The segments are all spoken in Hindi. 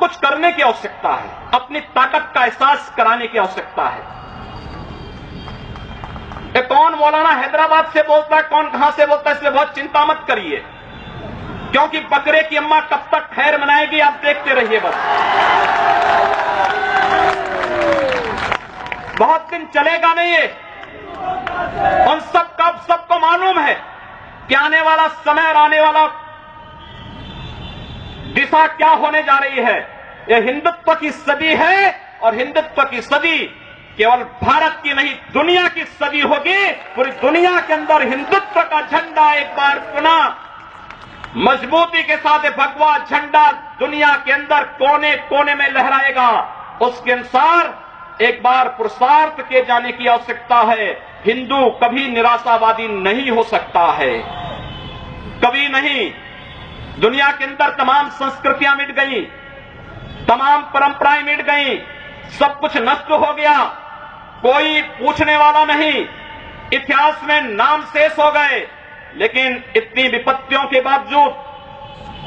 कुछ करने की आवश्यकता है, अपनी ताकत का एहसास कराने की आवश्यकता है। ये कौन मौलाना हैदराबाद से बोलता है, कौन कहां से बोलता है, इसलिए बहुत चिंता मत करिए, क्योंकि बकरे की अम्मा कब तक खैर मनाएगी आप देखते रहिए। बस बहुत दिन चलेगा नहीं ये। उन सबको मालूम है कि आने वाला समय और आने वाला दिशा क्या होने जा रही है। यह हिंदुत्व की सदी है और हिंदुत्व की सदी केवल भारत की नहीं दुनिया की सदी होगी। पूरी दुनिया के अंदर हिंदुत्व का झंडा एक बार पुनः मजबूती के साथ भगवा झंडा दुनिया के अंदर कोने कोने में लहराएगा। उसके अनुसार एक बार पुरुषार्थ किए जाने की आवश्यकता है। हिंदू कभी निराशावादी नहीं हो सकता है, कभी नहीं। दुनिया के अंदर तमाम संस्कृतियां मिट गई, तमाम परंपराएं मिट गई, सब कुछ नष्ट हो गया, कोई पूछने वाला नहीं, इतिहास में नाम शेष हो गए। लेकिन इतनी विपत्तियों के बावजूद,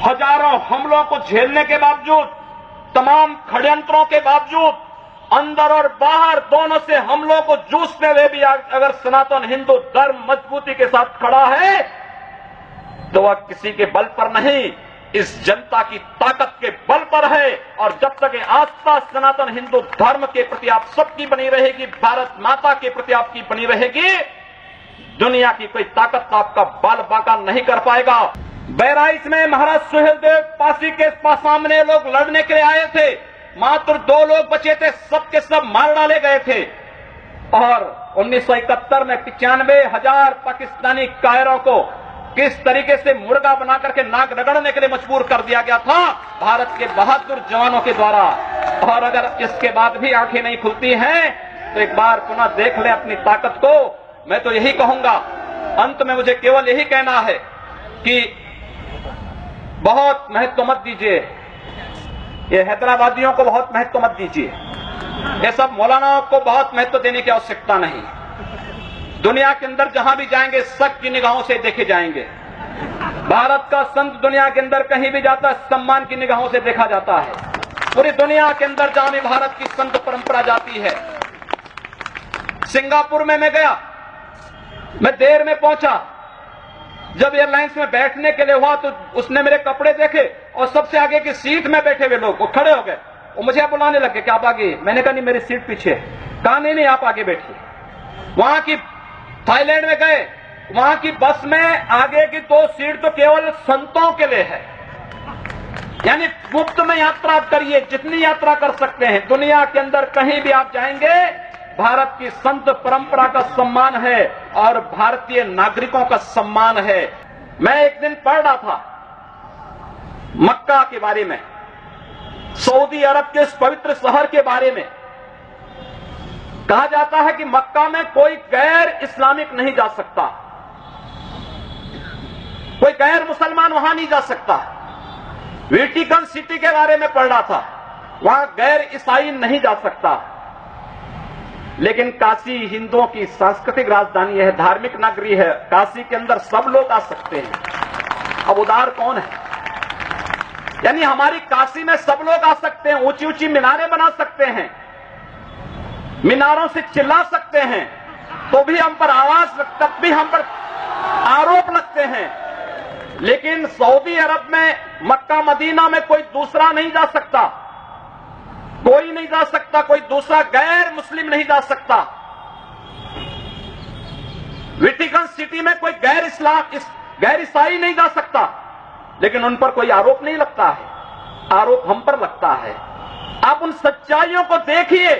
हजारों हमलों को झेलने के बावजूद, तमाम षड्यंत्रों के बावजूद, अंदर और बाहर दोनों से हमलों को जूझते हुए भी अगर सनातन हिंदू धर्म मजबूती के साथ खड़ा है तो वह किसी के बल पर नहीं, इस जनता की ताकत के बल पर है। और जब तक ये आस्था सनातन हिंदू धर्म के प्रति आप सबकी बनी रहेगी, भारत माता के प्रति आपकी बनी रहेगी, दुनिया की कोई ताकत आपका बाल बांका नहीं कर पाएगा। बहराइच में महाराज सुहेलदेव पासी के सामने लोग लड़ने के लिए आए थे, मात्र 2 लोग बचे थे, सबके सब मार डाले गए थे। और 1971 में 95,000 पाकिस्तानी कायरों को किस तरीके से मुर्गा बना करके नाक रगड़ने के लिए मजबूर कर दिया गया था भारत के बहादुर जवानों के द्वारा। और अगर इसके बाद भी आंखें नहीं खुलती हैं तो एक बार पुनः देख लें अपनी ताकत को। मैं तो यही कहूंगा, अंत में मुझे केवल यही कहना है कि बहुत महत्व मत दीजिए, ये हैदराबादियों को बहुत महत्व मत दीजिए, ये सब मौलानाओं को बहुत महत्व देने की आवश्यकता नहीं। दुनिया के अंदर जहां भी जाएंगे शक की निगाहों से देखे जाएंगे। भारत का संत दुनिया के अंदर कहीं भी जाता है सम्मान की निगाहों से देखा जाता है। पूरी दुनिया के अंदर जहां भी भारत की संत परंपरा जाती है। सिंगापुर में मैं गया, मैं देर में पहुंचा, जब एयरलाइंस में बैठने के लिए हुआ तो उसने मेरे कपड़े देखे और सबसे आगे की सीट में बैठे हुए लोग वो खड़े हो गए, वो मुझे बुलाने लगे कि आप आगे। मैंने कहा नहीं, मेरी सीट पीछे। कहा नहीं आप आगे बैठिए। वहां की थाईलैंड में गए, वहां की बस में आगे की 2 सीट तो केवल संतों के लिए है, यानी मुफ्त में यात्रा करिए, जितनी यात्रा कर सकते हैं। दुनिया के अंदर कहीं भी आप जाएंगे भारत की संत परंपरा का सम्मान है और भारतीय नागरिकों का सम्मान है। मैं एक दिन पढ़ रहा था मक्का के बारे में, सऊदी अरब के इस पवित्र शहर के बारे में। कहा जाता है कि मक्का में कोई गैर इस्लामिक नहीं जा सकता, कोई गैर मुसलमान वहां नहीं जा सकता। वेटिकन सिटी के बारे में पढ़ रहा था, वहां गैर ईसाई नहीं जा सकता। लेकिन काशी हिंदुओं की सांस्कृतिक राजधानी है, धार्मिक नगरी है, काशी के अंदर सब लोग आ सकते हैं। अब उदार कौन है? यानी हमारी काशी में सब लोग आ सकते हैं, ऊंची ऊंची मीनारें बना सकते हैं, मीनारों से चिल्ला सकते हैं, तो भी हम पर आवाज, तब भी हम पर आरोप लगते हैं। लेकिन सऊदी अरब में, मक्का मदीना में कोई दूसरा नहीं जा सकता, कोई नहीं जा सकता, कोई दूसरा गैर मुस्लिम नहीं जा सकता। वेटिकन सिटी में कोई गैर ईसाई नहीं जा सकता, लेकिन उन पर कोई आरोप नहीं लगता है, आरोप हम पर लगता है। आप उन सच्चाइयों को देखिए